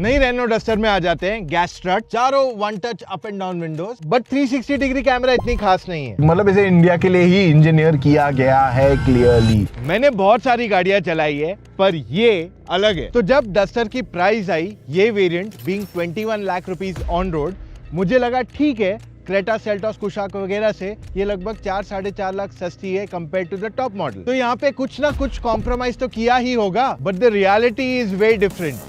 नई Reno duster में आ जाते हैं गैस स्ट्रट, चारों one touch up and down Windows, but 360 degree camera इतनी खास नहीं है। मतलब इसे इंडिया के लिए ही इंजीनियर किया गया है क्लियरली। मैंने बहुत सारी गाड़ियां चलाई है पर ये अलग है। तो जब डस्टर की प्राइस आई, ये variant being 21 lakh rupees on road, मुझे लगा ठीक है, क्रेटा, सेल्टॉस, कुशाक वगैरह से ये लगभग 4-4.5 लाख सस्ती है compare to the top model. तो यहाँ पे कुछ ना कुछ कॉम्प्रोमाइज तो किया ही होगा, but the reality is very different.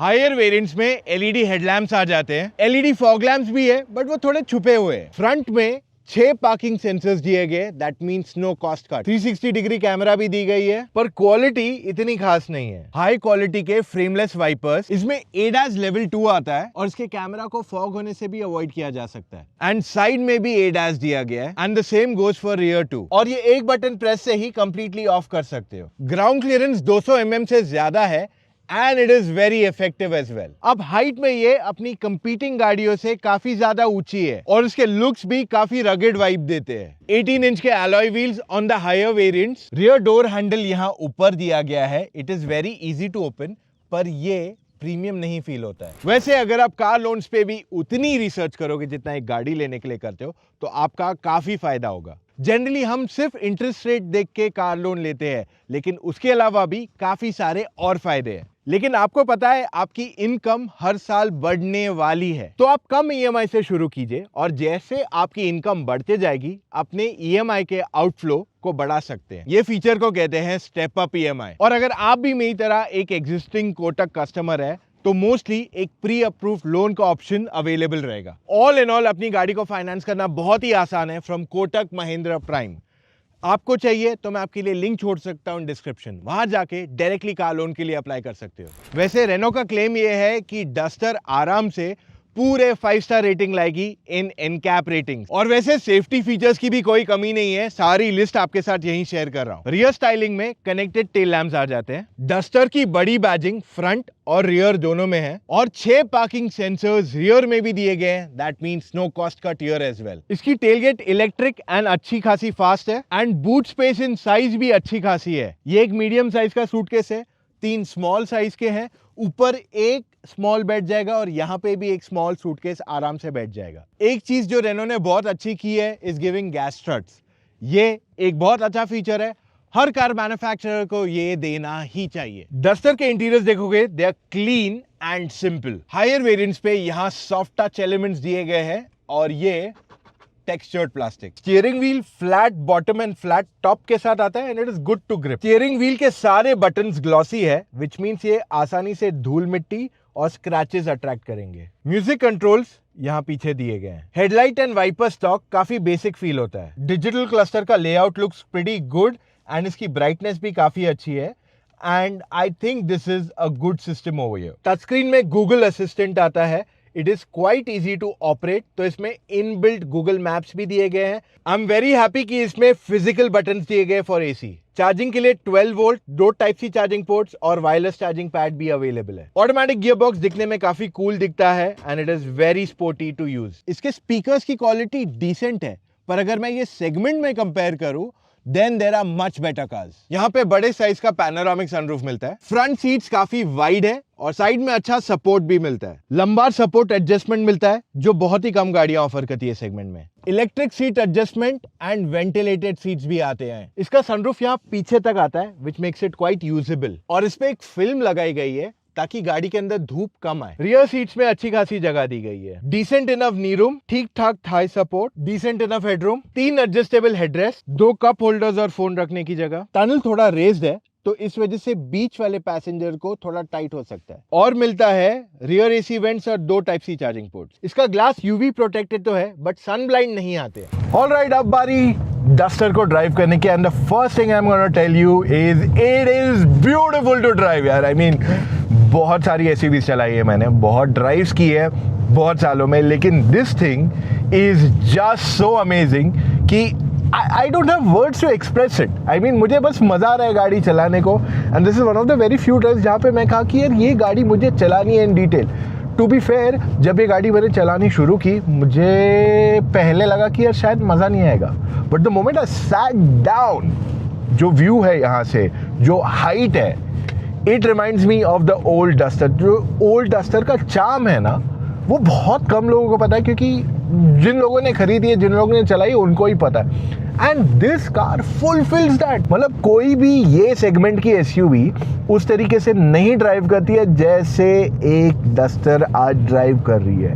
Higher variants में एलईडी हेडलैम्प्स आ जाते हैं, एलईडी फॉग लैम्प्स भी है बट वो थोड़े छुपे हुए हैं। फ्रंट में 6 पार्किंग सेंसर्स दिए गए, that means no cost cut. 360 degree camera भी दी गई है, पर क्वालिटी इतनी खास नहीं है। हाई क्वालिटी के फ्रेमलेस वाइपर्स, इसमें एडास लेवल 2 आता है और इसके कैमरा को फॉग होने से भी अवॉइड किया जा सकता है। एंड साइड में भी एडास दिया गया है and the same goes for rear too. और ये एक बटन प्रेस से ही कंप्लीटली ऑफ कर सकते हो। ग्राउंड क्लियरेंस 200 mm से ज्यादा है and it is very effective as well. अब हाइट में ये अपनी कंपीटिंग गाड़ियों से काफी ज्यादा ऊंची है और इसके लुक्स भी काफी रगेड वाइब देते हैं। 18 इंच के alloy wheels on the higher variants. Rear door handle यहाँ ऊपर दिया गया है, it is very easy to open, पर ये प्रीमियम नहीं फील होता है। वैसे अगर आप कार लोन्स पे भी उतनी रिसर्च करोगे जितना एक गाड़ी लेने के लिए करते हो, तो आपका काफी फायदा होगा। जनरली हम सिर्फ इंटरेस्ट रेट देख के कार लोन लेते हैं, लेकिन उसके अलावा भी काफी सारे और फायदे हैं। लेकिन आपको पता है आपकी इनकम हर साल बढ़ने वाली है, तो आप कम ईएमआई से शुरू कीजिए और जैसे आपकी इनकम बढ़ते जाएगी अपने ईएमआई के आउटफ्लो को बढ़ा सकते हैं। ये फीचर को कहते हैं स्टेप अप ईएमआई। और अगर आप भी मेरी तरह एक एग्जिस्टिंग कोटक कस्टमर है तो मोस्टली एक प्री अप्रूव लोन का ऑप्शन अवेलेबल रहेगा। ऑल इन ऑल अपनी गाड़ी को फाइनेंस करना बहुत ही आसान है फ्रॉम कोटक महिंद्रा प्राइम। आपको चाहिए तो मैं आपके लिए लिंक छोड़ सकता हूं डिस्क्रिप्शन, वहां जाके डायरेक्टली कार लोन के लिए अप्लाई कर सकते हो। वैसे रेनो का क्लेम ये है कि डस्टर आराम से पूरे 5 स्टार रेटिंग लाएगी इन एनकैप रेटिंग्स। और वैसे सेफ्टी फीचर्स की भी कोई कमी नहीं है, सारी लिस्ट आपके साथ यहीं शेयर कर रहा हूं। रियर स्टाइलिंग में कनेक्टेड टेल लैम्प्स आ जाते हैं। डस्टर की बड़ी बैजिंग फ्रंट और रियर दोनों में है और 6 पार्किंग सेंसर्स रियर में भी दिए गए हैं, that means no cost cut here as well. इसकी टेलगेट इलेक्ट्रिक एंड अच्छी खासी फास्ट है and boot space in size भी अच्छी खासी है। ये एक मीडियम साइज का सूटकेस है, 3 स्मॉल साइज के हैं, ऊपर एक स्मॉल बैठ जाएगा और यहाँ पे भी एक स्मॉल सूटकेस आराम से बैठ जाएगा। एक चीज जो रेनो ने बहुत अच्छी की है इज गिविंग गैस स्ट्रट्स। ये एक बहुत अच्छा फीचर है, हर कार मैन्युफैक्चरर को ये देना ही चाहिए। डस्टर के इंटीरियर्स देखोगे, they are clean and simple. Higher variants पे यहाँ सॉफ्ट टच एलिमेंट्स दिए गए हैं और ये textured plastic. Steering wheel flat bottom and flat top के साथ आता है and it is good to grip. Steering wheel के सारे बटन्स ग्लॉसी है, विच मींस ये आसानी से धूल मिट्टी और स्क्रैचेस अट्रैक्ट करेंगे। म्यूजिक कंट्रोल्स यहाँ पीछे दिए गए हैं। हेडलाइट एंड वाइपर स्टॉक काफी बेसिक फील होता है। डिजिटल क्लस्टर का layout looks pretty good and इसकी ब्राइटनेस भी काफी अच्छी है and I think this is a good system over here. Touch screen में गूगल असिस्टेंट आता है, it is quite easy to operate, तो इसमें इनबिल्ट गूगल मैप्स भी दिए गए हैं। आई एम वेरी हैप्पी कि इसमें फिजिकल बटन्स दिए गए फॉर एसी। चार्जिंग के लिए 12 volt 2 type C charging ports और वायरलेस चार्जिंग पैड भी अवेलेबल है। ऑटोमेटिक गियर बॉक्स दिखने में काफी कूल दिखता है and it is very sporty to use. इसके स्पीकर्स की क्वालिटी डिसेंट है, पर अगर मैं ये सेगमेंट में कंपेयर करूं then there are much better cars। यहाँ पे बड़े साइज का पैनोरामिक सनरूफ मिलता है। फ्रंट सीट्स काफी वाइड है और साइड में अच्छा सपोर्ट भी मिलता है। लंबार सपोर्ट एडजस्टमेंट मिलता है जो बहुत ही कम गाड़ियां ऑफर करती है सेगमेंट में। Electric seat adjustment and ventilated seats भी आते हैं। इसका सनरूफ यहाँ पीछे तक आता है which makes it quite usable और इस पे एक फिल्म लगाई गई है ताकि गाड़ी के अंदर धूप कम आए। रियर सीट्स में अच्छी खासी जगह दी गई है। डिसेंट इनफ नी रूम, ठीक ठाक thigh support, decent enough headroom, 3 adjustable headrest, 2 cup holders और फोन रखने की जगह। टनल थोड़ा रेज्ड है तो इस वजह से बीच वाले पैसेंजर को थोड़ा टाइट हो सकता है। और मिलता है रियर एसी वेंट्स और 2 टाइप सी चार्जिंग पोर्ट्स। इसका ग्लास यूवी प्रोटेक्टेड तो है बट सन ब्लाइंड नहीं आते। ऑलराइट, अब बारी डस्टर को ड्राइव करने की and the first thing I am gonna tell you is it is beautiful to drive यार। आई मीन बहुत सारी एसयूवीज चलाई है मैंने, बहुत ड्राइव्स की है बहुत सालों में, लेकिन this thing is just so amazing कि I don't have words to express it. I mean मुझे बस मजा आ रहा है गाड़ी चलाने को and this is one of the very few times जहाँ पे मैं कहा कि यार ये गाड़ी मुझे चलानी है in detail. To be fair, जब ये गाड़ी मैंने चलानी शुरू की मुझे पहले लगा कि यार शायद मज़ा नहीं आएगा, but the moment I sat down, जो व्यू है यहाँ से, जो हाइट है, it reminds me of the old duster. जो ओल्ड डस्टर का चार्म है ना, वो बहुत कम लोगों को पता है, क्योंकि जिन लोगों ने खरीदी है, जिन लोगों ने चलाई, उनको ही पता है। And this car fulfils that. मतलब कोई भी ये सेगमेंट की एसयूवी उस तरीके से नहीं ड्राइव करती है जैसे एक डस्टर आज ड्राइव कर रही है,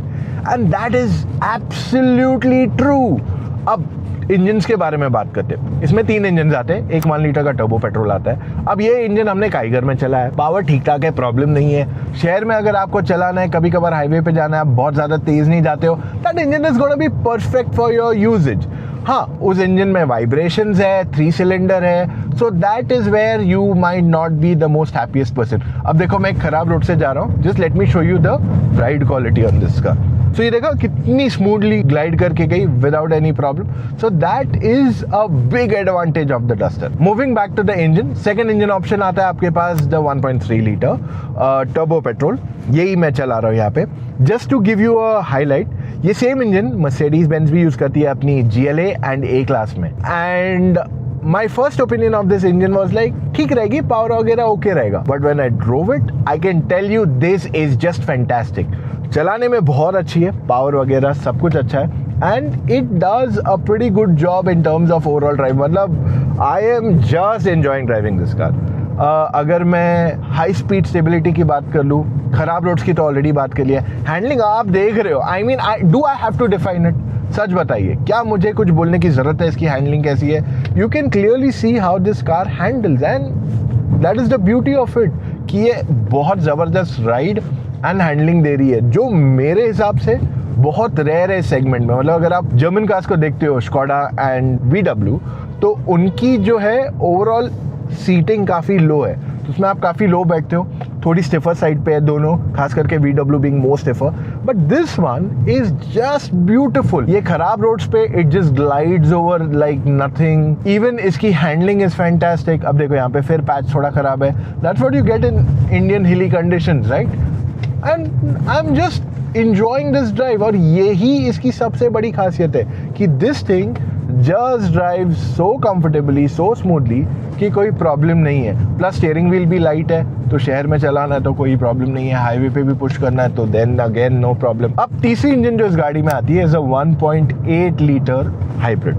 and that is absolutely true. अब इंजन्स के बारे में बात करते हैं। इसमें 3 इंजन आते हैं, 1 लीटर का टर्बो पेट्रोल आता है। अब ये इंजन हमने काइगर में चला है, पावर ठीक ठाक है, प्रॉब्लम नहीं है। शहर में अगर आपको चलाना है, कभी कभार हाईवे पे जाना है, आप बहुत ज़्यादा तेज़ नहीं जाते हो, that engine is gonna be perfect for your usage. हाँ, उस इंजन में वाइब्रेशंस है, 3 सिलेंडर है, so that is where you might not be the most happiest person. अब देखो, मैं एक खराब रोड से जा रहा हूँ, just let me show you the ride quality on this car. So ये देखो कितनी स्मूथली ग्लाइड करके गई without any problem. So that is a big advantage of the Duster. Moving back to the engine, second engine option आता है आपके पास the 1.3 litre turbo petrol. यही मैं चला रहा हूँ यहाँ पे। Just to give you a highlight, ये सेम इंजन मर्सिडीज बेंज भी यूज करती है अपनी GLA एंड A क्लास में। And my first opinion of this engine was like, ठीक रहेगी, पावर वगैरह ओके रहेगा, but when I drove it I can tell you this is just fantastic. चलाने में बहुत अच्छी है, पावर वगैरह सब कुछ अच्छा है, and it does a pretty good job in terms of overall drive. मतलब I am just enjoying driving this car. अगर मैं हाई स्पीड स्टेबिलिटी की बात कर लूँ, खराब रोड्स की तो ऑलरेडी बात कर लिया। हैंडलिंग आप देख रहे हो, I mean I have to define it? सच बताइए, क्या मुझे कुछ बोलने की जरूरत है इसकी हैंडलिंग कैसी है? You can clearly see how this car handles, and that is the beauty of it, कि ये बहुत ज़बरदस्त राइड एंड हैंडलिंग दे रही है, जो मेरे हिसाब से बहुत रेयर है सेगमेंट में। मतलब अगर आप जर्मन कार्स को देखते हो, स्कोडा एंड VW, तो उनकी जो है ओवरऑल सीटिंग काफ़ी लो है, तो उसमें आप काफ़ी लो बैठते हो, थोड़ी स्टिफर साइड पे है दोनों, खास करके VW being more stiffer, but this one is just beautiful. ये खराब रोड्स पे it just glides over like nothing. Even इसकी हैंडलिंग इज फैंटास्टिक। अब देखो यहाँ पे फिर पैच थोड़ा खराब है, that's what you get in Indian hilly conditions, right? And I am just enjoying this drive, और यही इसकी सबसे बड़ी खासियत है कि this thing just drive so comfortably, so smoothly कि कोई प्रॉब्लम नहीं है। प्लस स्टीयरिंग व्हील भी लाइट है, तो शहर में चलाना है तो कोई प्रॉब्लम नहीं है, हाईवे पे भी पुश करना है तो देन अगेन नो प्रॉब्लम। अब तीसरी इंजन जो इस गाड़ी में आती है is a 1.8 litre hybrid.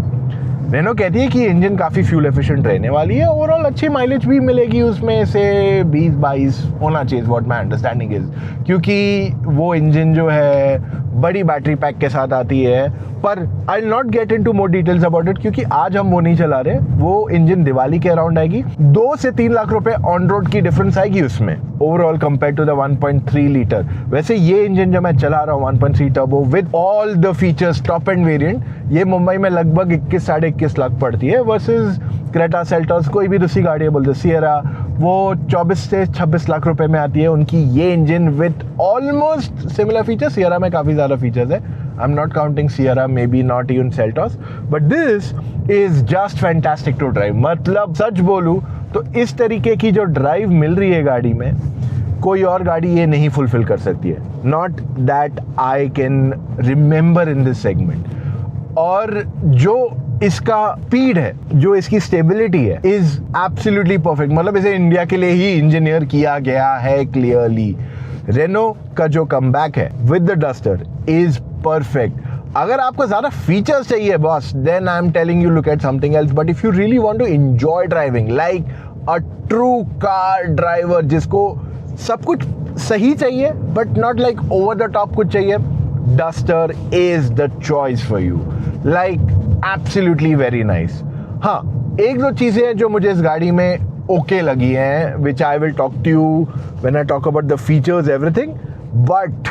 Renault कहती है कि इंजन काफ़ी फ्यूल एफिशिएंट रहने वाली है, ओवरऑल अच्छी माइलेज भी मिलेगी उसमें से 20-22 होना चाहिए, व्हाट माय अंडरस्टैंडिंग इज, क्योंकि वो इंजन जो है बड़ी बैटरी पैक के साथ आती है। पर I will not get into more details about it, क्योंकि आज हम वो नहीं चला रहे। वो इंजन दिवाली के अराउंड आएगी, 2 से 3 लाख रुपए ऑन रोड की डिफरेंस आएगी उसमें overall compare to the 1.3 litre. वैसे ये इंजन जो मैं चला रहा हूँ 1.3 turbo with all the features top end variant, ये मुंबई में लगभग 21-21.5 लाख पड़ती है, वर्सेस क्रेटा, सेल्टॉस, कोई भी दूसरी गाड़ी है, बोलते सियरा, वो 24 से 26 लाख रुपए में आती है उनकी ये engine with almost similar features. Sierra में काफ़ी ज़्यादा फीचर्स है, I am not counting Sierra, maybe not even Seltos, but this is just fantastic to drive. मतलब सच बोलूँ तो इस तरीके की जो ड्राइव मिल रही है गाड़ी में, कोई और गाड़ी ये नहीं फुलफिल कर सकती है, not that I can remember in this segment. और जो इसका स्पीड है, जो इसकी स्टेबिलिटी है, इज एब्सोल्युटली परफेक्ट। मतलब इसे इंडिया के लिए ही इंजीनियर किया गया है क्लियरली। रेनो का जो कमबैक है with the Duster is perfect. अगर आपको ज्यादा फीचर्स चाहिए boss, then I am telling you look at something else, but if you really want to enjoy driving like a true car driver, जिसको सब कुछ सही चाहिए but not like over the top कुछ चाहिए, Duster is the choice for you. Like absolutely very nice. हाँ, एक दो चीजें हैं जो मुझे इस गाड़ी में ओके लगी हैं, which I will talk to you when I talk about the features everything, but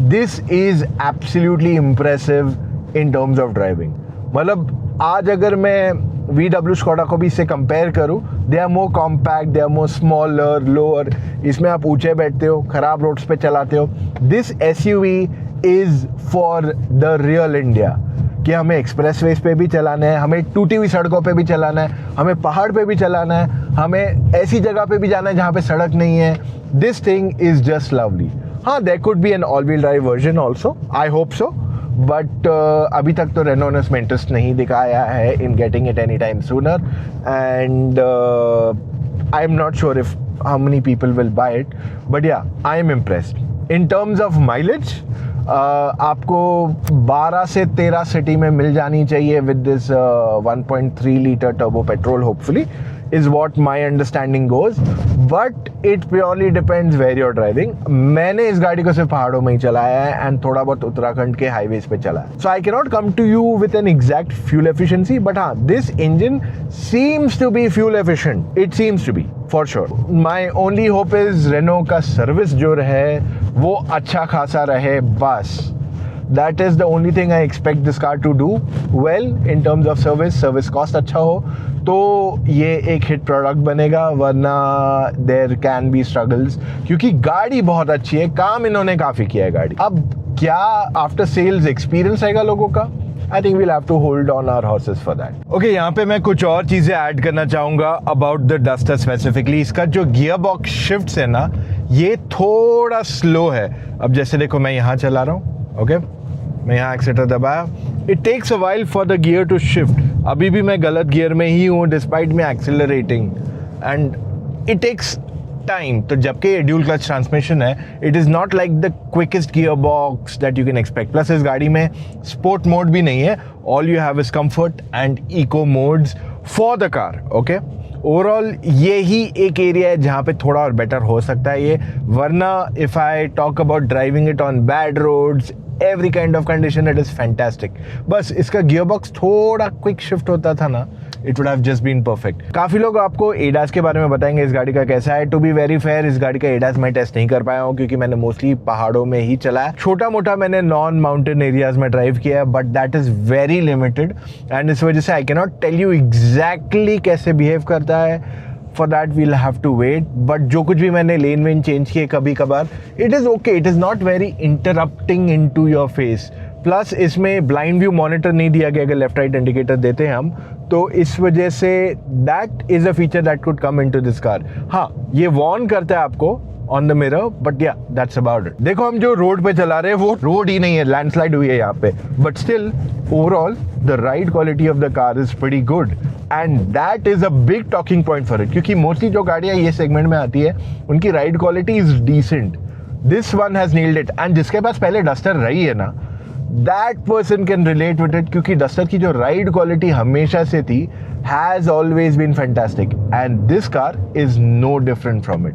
this is absolutely impressive in terms of driving. मतलब आज अगर मैं VW स्कोडा को भी इससे कंपेयर करूं, they are more compact, they are more smaller, lower, इसमें आप ऊंचे बैठते हो, खराब रोड्स पे चलाते हो। This SUV is for the real India, कि हमें एक्सप्रेसवेज पे भी चलाना है, हमें टूटी हुई सड़कों पे भी चलाना है, हमें पहाड़ पे भी चलाना है, हमें ऐसी जगह पे भी जाना है जहाँ पे सड़क नहीं है। This thing is just lovely. हाँ, there could be an all-wheel drive version also. I hope so. But अभी तक तो रेनो ने इसमें इंटरेस्ट नहीं दिखाया है in getting it anytime sooner. And I'm not sure if how many people will buy it. But yeah, I am impressed. In terms of mileage, आपको 12 से 13 सिटी में मिल जानी चाहिए with this 1.3 liter turbo petrol hopefully. Is what my understanding goes, but it purely depends where you're driving. मैंने इस गाड़ी को सिर्फ पहाड़ों में ही चलाया है and थोड़ा बहुत उत्तराखंड के हाईवेज पे चला है. So I cannot come to you with an exact fuel efficiency, but हाँ, this engine seems to be fuel efficient. It seems to be for sure. My only hope is Renault का service जो रहे वो अच्छा खासा रहे बस. That is the only thing I expect this car to do well in terms of service cost अच्छा हो तो ये एक हिट प्रोडक्ट बनेगा, वरना there can be struggles क्योंकि गाड़ी बहुत अच्छी है, काम इन्होंने काफ़ी किया है गाड़ी. अब क्या आफ्टर सेल्स एक्सपीरियंस रहेगा लोगों का? I think we'll have to hold on our horses for that. Okay, यहाँ पे मैं कुछ और चीज़ें ऐड करना चाहूँगा about the Duster specifically. इसका जो गियर बॉक्स शिफ्ट्स है ना, ये थोड़ा स्लो है. अब जैसे देखो मैं यहाँ चला रहा हूँ, ओके, मैं यहाँ एक्सीटर दबाया, it takes a while for the gear to shift. अभी भी मैं गलत गियर में ही हूँ despite me accelerating and it takes time. तो जबकि ये ड्यूल क्लच ट्रांसमिशन है, it is not like the quickest gear box that you can expect. Plus इस गाड़ी में स्पोर्ट मोड भी नहीं है. All you have is comfort and eco modes for the car. Okay, overall ये ही एक area है जहाँ पे थोड़ा और बेटर हो सकता है ये, वरना if I talk about driving it on bad roads, every kind of condition, it is fantastic. बस इसका गियर बॉक्स थोड़ा क्विक शिफ्ट होता था ना, it would have just been perfect. काफ़ी लोग आपको ADAS के बारे में बताएंगे इस गाड़ी का कैसा है. टू बी वेरी फेयर, इस गाड़ी का ADAS मैं टेस्ट नहीं कर पाया हूँ क्योंकि मैंने मोस्टली पहाड़ों में ही चलाया. छोटा मोटा मैंने नॉन माउंटेन एरियाज में ड्राइव किया है, but that is very limited and इस वजह से I can not tell you exactly कैसे बिहेव करता है. For that we'll have to wait. But जो कुछ भी मैंने लेन वेन चेंज किए कभी कभार, it is okay. It is not very interrupting into your face. Plus इसमें ब्लाइंड व्यू मॉनिटर नहीं दिया गया अगर लेफ्ट राइट इंडिकेटर देते हैं हम, तो इस वजह say that is a feature that could come into this car. हाँ, ये वार्न करता है आपको ऑन द मिरर, बट या दैट्स अबाउट इट. देखो हम जो रोड पे चला रहे हैं वो रोड ही नहीं है, लैंडस्लाइड हुई है यहाँ पे, but still overall the ride quality of the car is pretty good and that is a big talking point for it. क्योंकि मोस्टली जो गाड़ियाँ ये सेगमेंट में आती है उनकी ride quality is decent. This one has nailed it. And जिसके पास पहले डस्टर रही है ना, that person can relate with it, क्योंकि डस्टर की जो राइड क्वालिटी हमेशा से थी has always been fantastic and this car is no different from it.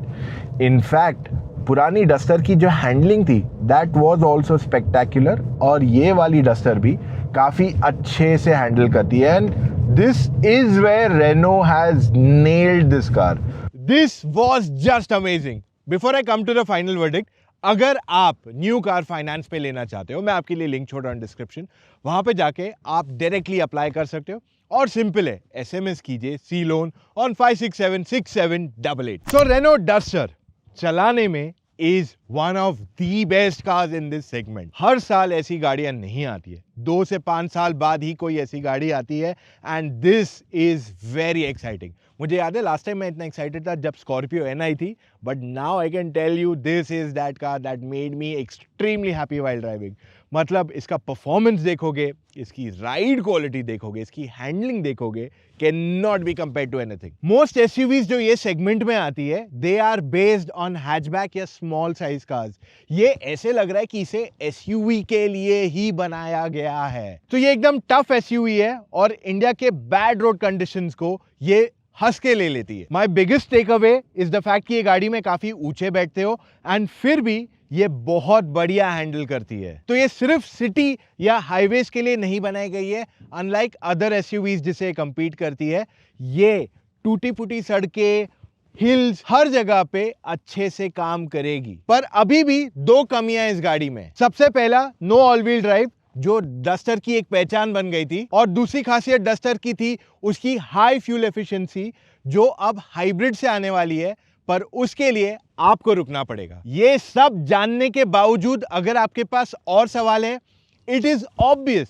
In fact पुरानी डस्टर की जो हैंडलिंग थी दैट वाज आल्सो स्पेक्टेक्युलर, और ये वाली डस्टर भी काफ़ी अच्छे से हैंडल करती है and this is where Renault has nailed this car. This was just amazing. Before I come to the final verdict, अगर आप न्यू कार फाइनेंस पे लेना चाहते हो, मैं आपके लिए लिंक छोड़ रहा हूँ डिस्क्रिप्शन, वहां पे जाके आप डायरेक्टली अप्लाई कर सकते हो. और सिंपल है, SMS कीजिए C loan on 56767888. So Renault Duster चलाने में is one of the best cars in this segment. हर साल ऐसी गाड़ियां नहीं आती है, 2 से 5 साल बाद ही कोई ऐसी गाड़ी आती है and this is very exciting. मुझे याद है लास्ट टाइम मैं इतना एक्साइटेड था जब स्कॉर्पियो एन आई थी, but now I can tell you this is that car that made me extremely happy while driving. मतलब इसका परफॉर्मेंस देखोगे, इसकी राइड क्वालिटी देखोगे, इसकी हैंडलिंग देखोगे, can not be compare to anything. Most SUVs जो ये सेगमेंट में आती है they are based on hatchback या स्मॉल साइज कार्स. ये ऐसे लग रहा है कि इसे एसयूवी के लिए ही बनाया गया है. तो ये एकदम टफ एसयूवी है और इंडिया के बैड रोड कंडीशंस को ये हंस के ले लेती है. My biggest take away is the fact कि ये गाड़ी में काफी ऊंचे बैठते हो एंड फिर भी ये बहुत बढ़िया हैंडल करती है. तो ये सिर्फ सिटी या हाईवेज के लिए नहीं बनाई गई है. अनलाइक अदर एसयूवीज जिसे कंपीट करती है, ये टूटी फूटी सड़कें, हिल्स, हर जगह पे अच्छे से काम करेगी. पर अभी भी 2 कमियां इस गाड़ी में. सबसे पहला, नो ऑल व्हील ड्राइव जो डस्टर की एक पहचान बन गई थी, और दूसरी खासियत डस्टर की थी उसकी हाई फ्यूल एफिशिएंसी जो अब हाइब्रिड से आने वाली है, पर उसके लिए आपको रुकना पड़ेगा. ये सब जानने के बावजूद अगर आपके पास और सवाल है, इट इज ऑब्वियस,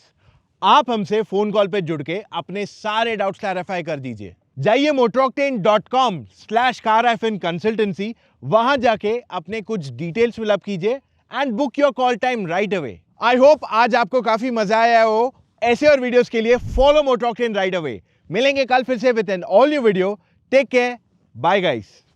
आप हमसे फोन कॉल पे जुड़ के अपने सारे डाउट्स क्लैरिफाई कर दीजिए. जाइए motoroctane.com/car-consultancy, वहां जाके अपने कुछ डिटेल्स फिलअप कीजिए and book your call time right away. I hope आज आपको काफी मजा आया हो. ऐसे और वीडियोस के लिए follow Motoroctane right away. मिलेंगे कल फिर से with an all new video. Take care. Bye guys.